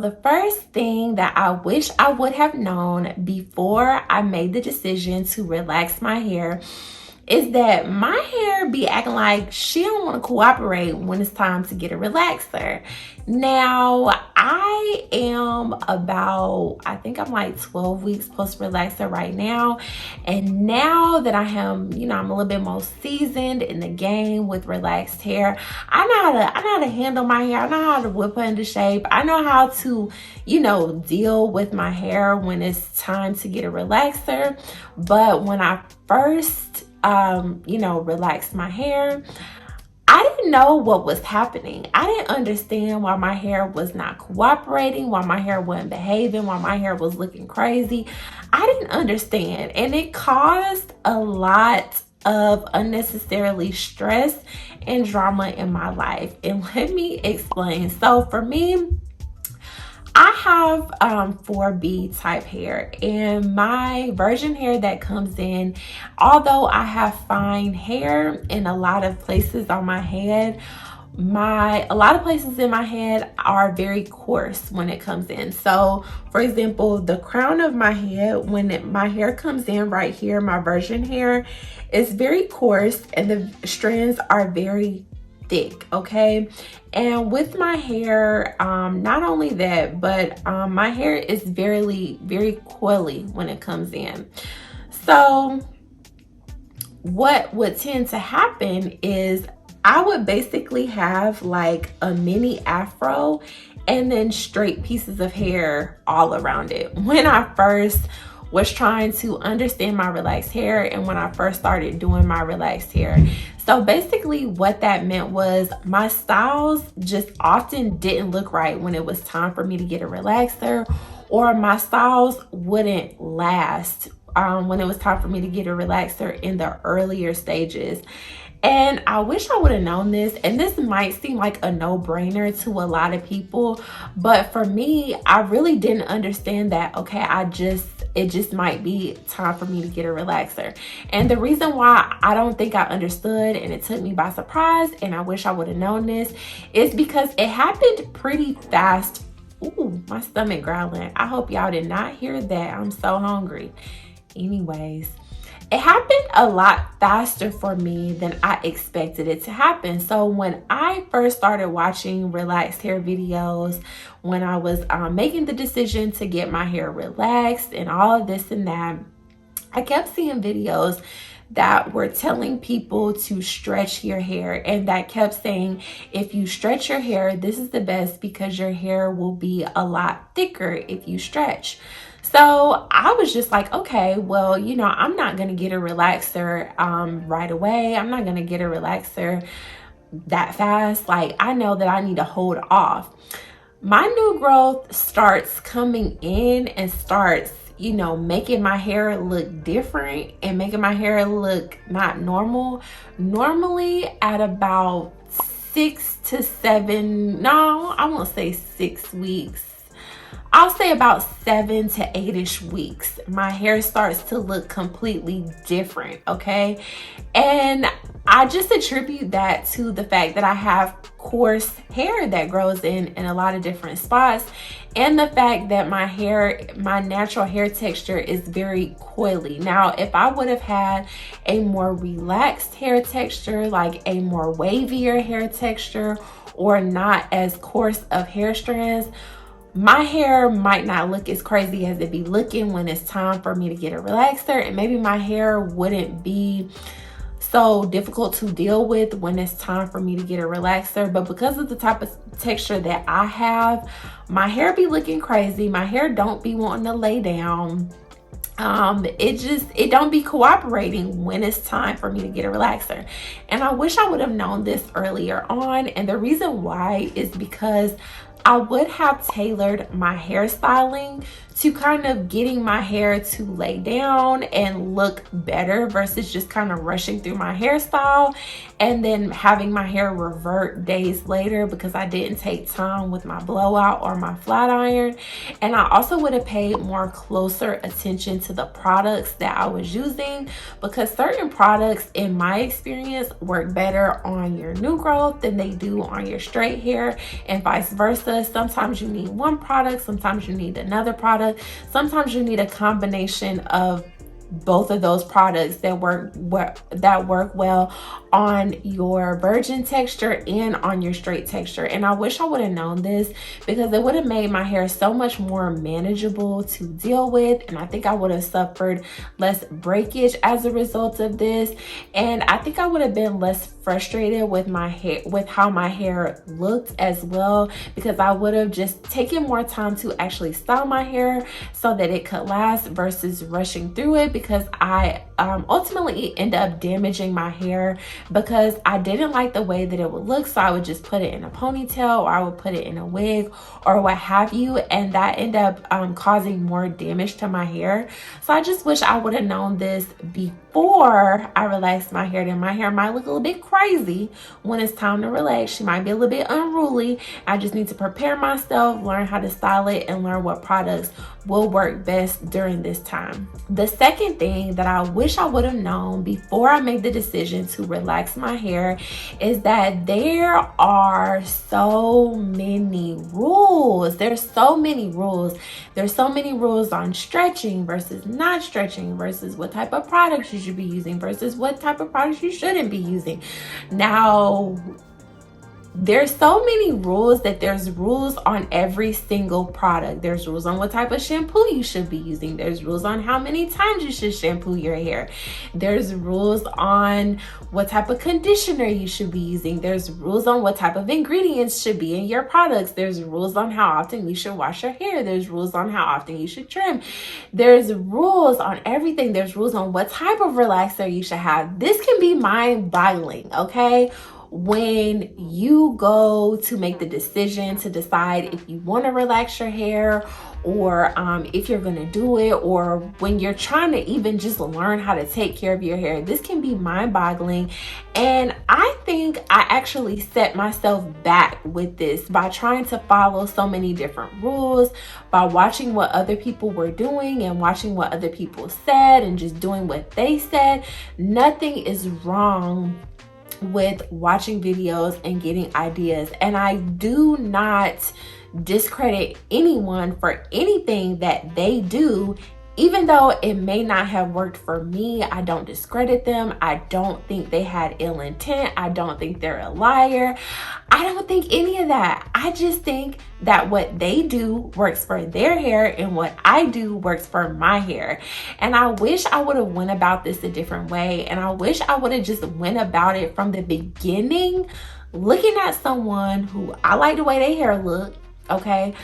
The first thing that I wish I would have known before I made the decision to relax my hair is that my hair be acting like she don't want to cooperate when it's time to get a relaxer. Now, I think I'm like 12 weeks post relaxer right now. And now that I am, I'm a little bit more seasoned in the game with relaxed hair, I know how to handle my hair. I know how to whip her into shape. I know how to, deal with my hair when it's time to get a relaxer. But when I first relaxed my hair, I didn't know what was happening. I didn't understand why my hair was not cooperating, why my hair wasn't behaving, why my hair was looking crazy. I didn't understand, and it caused a lot of unnecessarily stress and drama in my life. And let me explain. So for me, I have 4B type hair, and my virgin hair that comes in, although I have fine hair in a lot of places on my head, a lot of places in my head are very coarse when it comes in. So for example, the crown of my head, my hair comes in right here, my virgin hair is very coarse and the strands are very thick, okay? And with my hair, not only that, but my hair is very coily when it comes in. So what would tend to happen is I would basically have like a mini afro and then straight pieces of hair all around it. When I first was trying to understand my relaxed hair and when I first started doing my relaxed hair. So basically what that meant was my styles just often didn't look right when it was time for me to get a relaxer, or my styles wouldn't last when it was time for me to get a relaxer in the earlier stages. And I wish I would have known this, and this might seem like a no-brainer to a lot of people, but for me, I really didn't understand that, okay, it just might be time for me to get a relaxer. And the reason why I don't think I understood and it took me by surprise, and I wish I would have known this, is because it happened pretty fast. Ooh, my stomach growling. I hope y'all did not hear that. I'm so hungry. Anyways, it happened a lot faster for me than I expected it to happen. So when I first started watching relaxed hair videos, when I was making the decision to get my hair relaxed and all of this and that, I kept seeing videos that were telling people to stretch your hair, and that kept saying, if you stretch your hair, this is the best because your hair will be a lot thicker if you stretch. So I was just like, okay, well, I'm not going to get a relaxer right away. I'm not going to get a relaxer that fast. Like, I know that I need to hold off. My new growth starts coming in and starts, making my hair look different and making my hair look not normal. Normally at about 6 to 7, no, I won't say 6 weeks. I'll say about 7 to 8-ish weeks, my hair starts to look completely different, okay? And I just attribute that to the fact that I have coarse hair that grows in a lot of different spots, and the fact that my natural hair texture is very coily. Now, if I would have had a more relaxed hair texture, like a more wavier hair texture, or not as coarse of hair strands, my hair might not look as crazy as it be looking when it's time for me to get a relaxer, and maybe my hair wouldn't be so difficult to deal with when it's time for me to get a relaxer. But because of the type of texture that I have, my hair be looking crazy. My hair don't be wanting to lay down. It don't be cooperating when it's time for me to get a relaxer. And I wish I would have known this earlier on. And the reason why is because I would have tailored my hairstyling to kind of getting my hair to lay down and look better versus just kind of rushing through my hairstyle and then having my hair revert days later because I didn't take time with my blowout or my flat iron. And I also would have paid more closer attention to the products that I was using, because certain products in my experience work better on your new growth than they do on your straight hair, and vice versa. because sometimes you need one product, sometimes you need another product, sometimes you need a combination of both of those products that work well on your virgin texture and on your straight texture. And I wish I would have known this, because it would have made my hair so much more manageable to deal with, and I think I would have suffered less breakage as a result of this, and I think I would have been less frustrated with my hair, with how my hair looked as well, because I would have just taken more time to actually style my hair so that it could last versus rushing through it, because I ultimately end up damaging my hair because I didn't like the way that it would look. So I would just put it in a ponytail, or I would put it in a wig or what have you, and that ended up causing more damage to my hair. So I just wish I would have known this before I relaxed my hair. Then my hair might look a little bit crazy when it's time to relax. She might be a little bit unruly. I just need to prepare myself, learn how to style it, and learn what products will work best during this time. The second thing that I wish I would have known before I made the decision to relax my hair is that there are so many rules. There's so many rules. There's so many rules on stretching versus not stretching, versus what type of products you should be using versus what type of products you shouldn't be using. Now, there's so many rules that there's rules on every single product. There's rules on what type of shampoo you should be using. There's rules on how many times you should shampoo your hair. There's rules on what type of conditioner you should be using. There's rules on what type of ingredients should be in your products. There's rules on how often you should wash your hair. There's rules on how often you should trim. There's rules on everything. There's rules on what type of relaxer you should have. This can be mind-boggling, okay? When you go to make the decision to decide if you want to relax your hair, or if you're going to do it, or when you're trying to even just learn how to take care of your hair, this can be mind-boggling. And I think I actually set myself back with this by trying to follow so many different rules, by watching what other people were doing and watching what other people said and just doing what they said. Nothing is wrong with watching videos and getting ideas, and I do not discredit anyone for anything that they do. Even though it may not have worked for me, I don't discredit them. I don't think they had ill intent. I don't think they're a liar. I don't think any of that. I just think that what they do works for their hair, and what I do works for my hair. And I wish I would have went about this a different way. And I wish I would have just went about it from the beginning, looking at someone who I like the way their hair look, okay?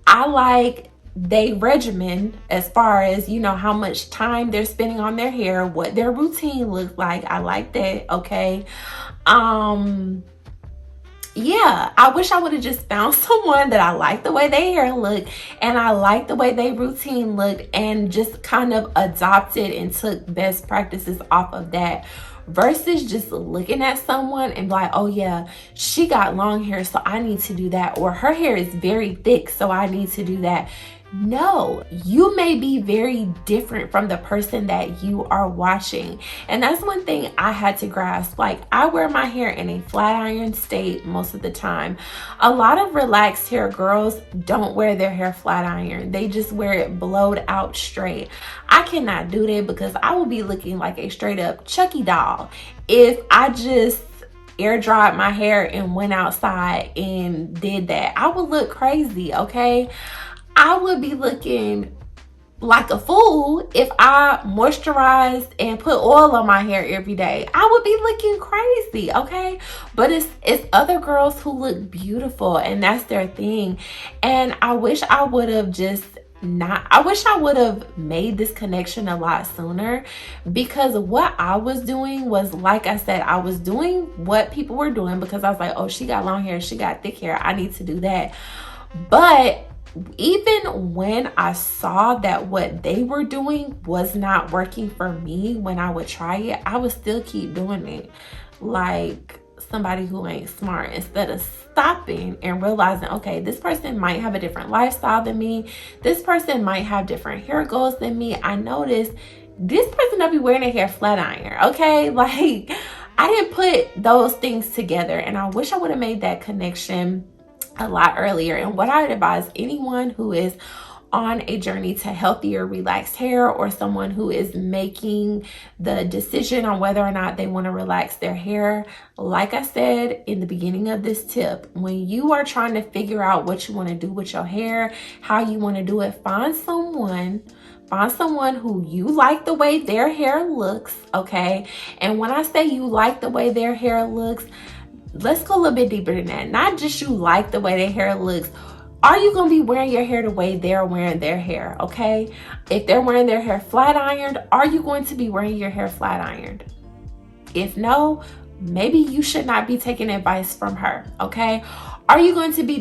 I like they regimen as far as, you know, how much time they're spending on their hair, what their routine looks like. I like that, okay? Yeah, I wish I would have just found someone that I like the way their hair looked, and I like the way their routine looked, and just kind of adopted and took best practices off of that, versus just looking at someone and be like, oh yeah, she got long hair, so I need to do that, or her hair is very thick, so I need to do that. No, you may be very different from the person that you are watching. And that's one thing I had to grasp. Like, I wear my hair in a flat iron state most of the time. A lot of relaxed hair girls don't wear their hair flat iron. They just wear it blowed out straight. I cannot do that, because I will be looking like a straight up Chucky doll if I just air dried my hair and went outside and did that. I would look crazy, okay? I would be looking like a fool if I moisturized and put oil on my hair every day. I would be looking crazy, okay? But it's other girls who look beautiful, and that's their thing. And I wish I would have made this connection a lot sooner, because what I was doing was, like I said, I was doing what people were doing because I was like, oh, she got long hair, she got thick hair, I need to do that. But even when I saw that what they were doing was not working for me, when I would try it, I would still keep doing it like somebody who ain't smart, instead of stopping and realizing, okay, this person might have a different lifestyle than me. This person might have different hair goals than me. I noticed this person don't be wearing their hair flat iron, okay? Like, I didn't put those things together, and I wish I would have made that connection a lot earlier. And what I would advise anyone who is on a journey to healthier, relaxed hair, or someone who is making the decision on whether or not they want to relax their hair, like I said in the beginning of this tip, when you are trying to figure out what you want to do with your hair, how you want to do it, find someone who you like the way their hair looks, okay? And when I say you like the way their hair looks, let's go a little bit deeper than that. Not just you like the way their hair looks. Are you going to be wearing your hair the way they're wearing their hair, okay? If they're wearing their hair flat ironed, are you going to be wearing your hair flat ironed? If no, maybe you should not be taking advice from her, okay? Are you going to be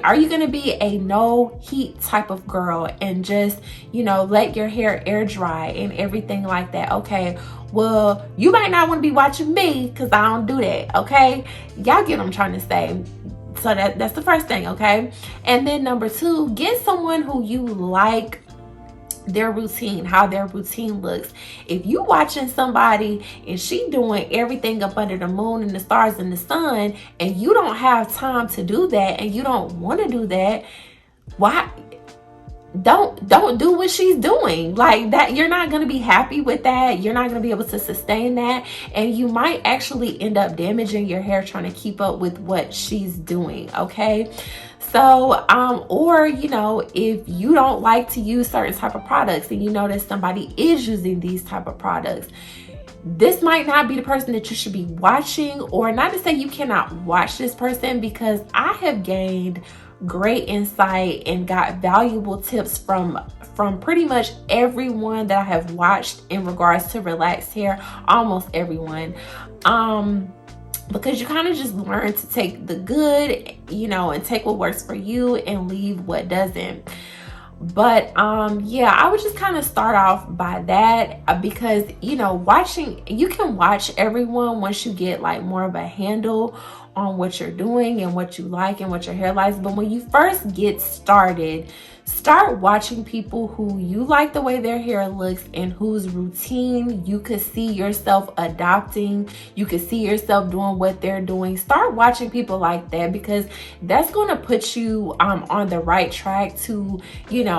are you going to be a no heat type of girl and just, let your hair air dry and everything like that? Okay, well, you might not want to be watching me because I don't do that, okay? Y'all get what I'm trying to say. So that's the first thing, okay? And then number 2, get someone who you like their routine, how their routine looks. If you watching somebody and she doing everything up under the moon and the stars and the sun, and you don't have time to do that and you don't want to do that, why don't do what she's doing like that? You're not going to be happy with that. You're not going to be able to sustain that, and you might actually end up damaging your hair trying to keep up with what she's doing, okay? So or if you don't like to use certain type of products and you notice somebody is using these type of products, this might not be the person that you should be watching. Or not to say you cannot watch this person, because I have gained great insight and got valuable tips from pretty much everyone that I have watched in regards to relaxed hair, almost everyone. Because you kind of just learn to take the good, and take what works for you and leave what doesn't. But yeah, I would just kind of start off by that, because you can watch everyone once you get like more of a handle on what you're doing and what you like and what your hair likes. But when you first get started, start watching people who you like the way their hair looks and whose routine you could see yourself adopting. You could see yourself doing what they're doing. Start watching people like that, because that's going to put you on the right track to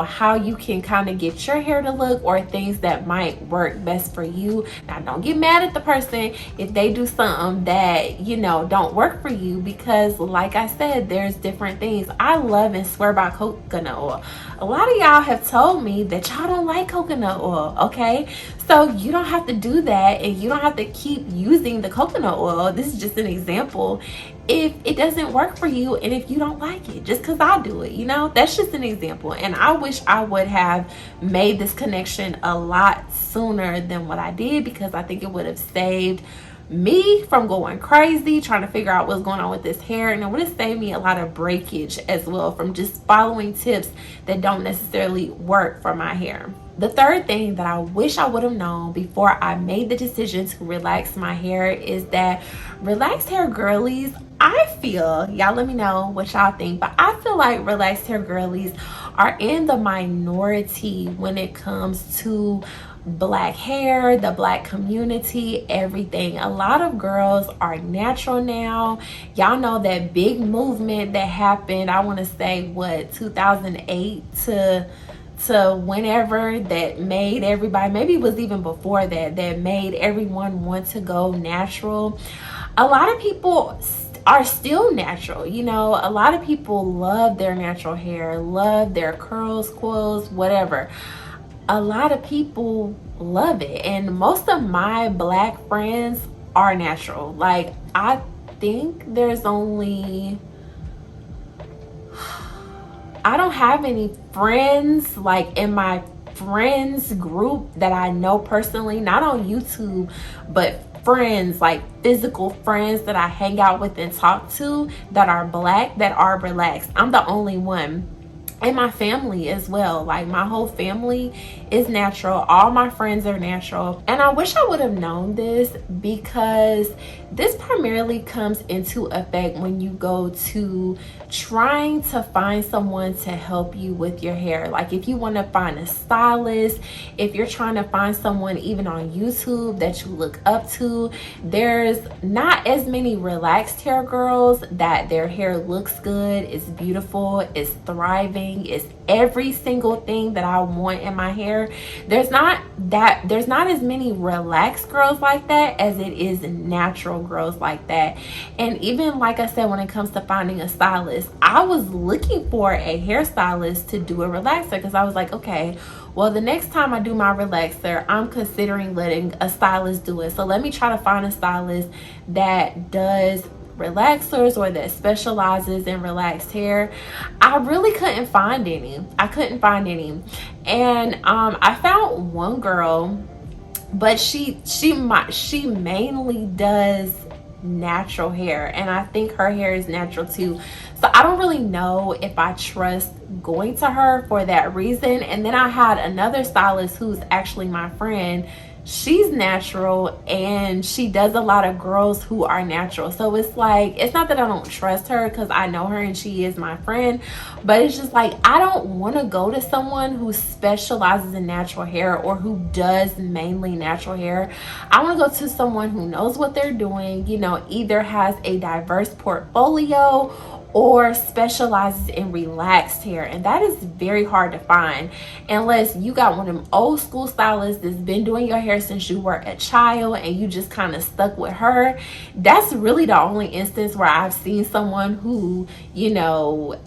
how you can kind of get your hair to look, or things that might work best for you. Now, don't get mad at the person if they do something that don't work for you, because like I said, there's different things. I love and swear by coconut oil. A lot of y'all have told me that y'all don't like coconut oil, okay? So you don't have to do that, and you don't have to keep using the coconut oil. This is just an example. If it doesn't work for you and if you don't like it, just because I do it, that's just an example. And I wish I would have made this connection a lot sooner than what I did, because I think it would have saved me from going crazy trying to figure out what's going on with this hair, and it would have saved me a lot of breakage as well from just following tips that don't necessarily work for my hair. The third thing that I wish I would have known before I made the decision to relax my hair is that relaxed hair girlies, I feel, y'all let me know what y'all think, but I feel like relaxed hair girlies are in the minority when it comes to black hair, the black community, everything. A lot of girls are natural now. Y'all know that big movement that happened, I want to say 2008 to whenever, that made everybody, maybe it was even before that made everyone want to go natural. A lot of people are still natural. A lot of people love their natural hair, love their curls, coils, whatever. A lot of people love it, and most of my black friends are natural. Like, I think there's only, I don't have any friends like in my friends group that I know personally, not on YouTube, but friends, like physical friends that I hang out with and talk to, that are black, that are relaxed. I'm the only one. and my family as well. Like, my whole family is natural. All my friends are natural. And I wish I would have known this, because this primarily comes into effect when you go to trying to find someone to help you with your hair. Like, if you want to find a stylist, if you're trying to find someone even on YouTube that you look up to, there's not as many relaxed hair girls that their hair looks good, it's beautiful, it's thriving, it's every single thing that I want in my hair. There's not as many relaxed girls like that as it is natural girls like that. And even, like I said, when it comes to finding a stylist, I was looking for a hairstylist to do a relaxer, because I was like, okay, well, the next time I do my relaxer, I'm considering letting a stylist do it. So let me try to find a stylist that does relaxers or that specializes in relaxed hair. I really couldn't find any. And I found one girl, but she mainly does natural hair, and I think her hair is natural too. So I don't really know if I trust going to her for that reason. And then I had another stylist who's actually my friend. She's natural, and she does a lot of girls who are natural. So it's like, it's not that I don't trust her, because I know her and she is my friend, but it's just like, I don't want to go to someone who specializes in natural hair or who does mainly natural hair. I want to go to someone who knows what they're doing, you know, either has a diverse portfolio or specializes in relaxed hair. And that is very hard to find unless you got one of them old school stylists that's been doing your hair since you were a child and you just kind of stuck with her. That's really the only instance where I've seen someone who, you know,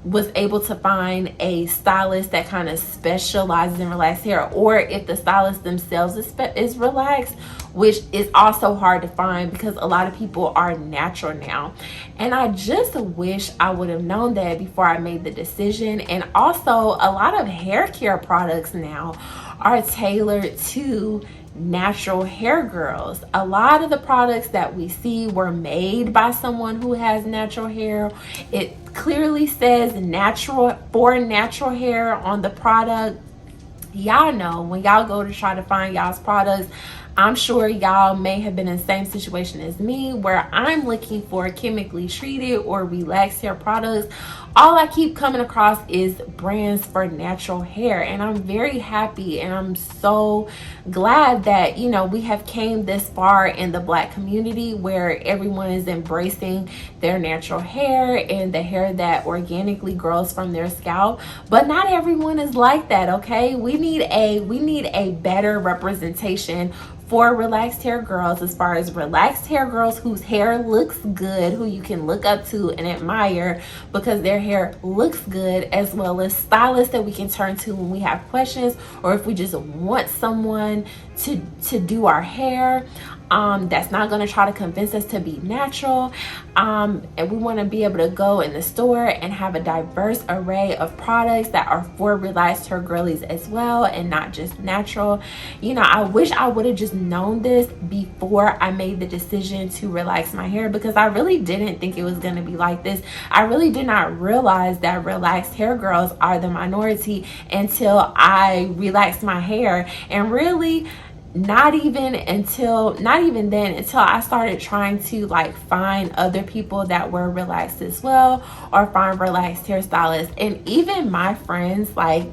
was able to find a stylist that kind of specializes in relaxed hair, or if the stylist themselves is relaxed, which is also hard to find because a lot of people are natural now. And I just wish I would have known that before I made the decision. And also, a lot of hair care products now are tailored to natural hair girls. A lot of the products that we see were made by someone who has natural hair. It clearly says natural, for natural hair on the product. Y'all know when y'all go to try to find y'all's products, I'm sure y'all may have been in the same situation as me, where I'm looking for chemically treated or relaxed hair products. All I keep coming across is brands for natural hair, and I'm very happy and I'm so glad that, you know, we have came this far in the Black community where everyone is embracing their natural hair and the hair that organically grows from their scalp. But not everyone is like that, okay? We need a better representation for relaxed hair girls, as far as relaxed hair girls whose hair looks good, who you can look up to and admire because their hair looks good, as well as stylists that we can turn to when we have questions, or if we just want someone to do our hair that's not going to try to convince us to be natural. And we want to be able to go in the store and have a diverse array of products that are for relaxed hair girlies as well, and not just natural. You know, I wish I would have just known this before I made the decision to relax my hair, because I really didn't think it was going to be like this. I really did not realize that relaxed hair girls are the minority until I relaxed my hair. And really, not even then until I started trying to like find other people that were relaxed as well, or find relaxed hairstylists. And even my friends, like,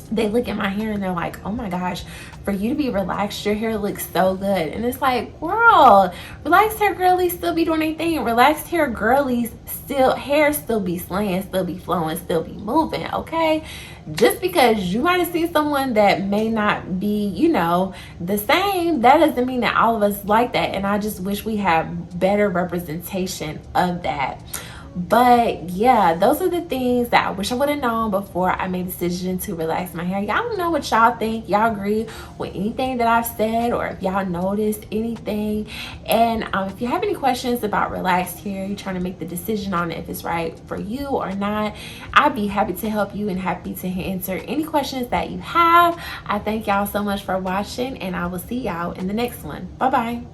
they look at my hair and they're like, oh my gosh, for you to be relaxed, your hair looks so good. And it's like, girl, relaxed hair girlies still be doing their thing. Relaxed hair girlies hair still be slaying, still be flowing, still be moving, okay? Just because you might have seen someone that may not be, you know, the same, that doesn't mean that all of us like that. And I just wish we had better representation of that. But yeah, those are the things that I wish I would have known before I made a decision to relax my hair. Y'all know what y'all think. Y'all agree with anything that I've said, or if y'all noticed anything. And if you have any questions about relaxed hair, you're trying to make the decision on if it's right for you or not, I'd be happy to help you and happy to answer any questions that you have. I thank y'all so much for watching, and I will see y'all in the next one. Bye bye.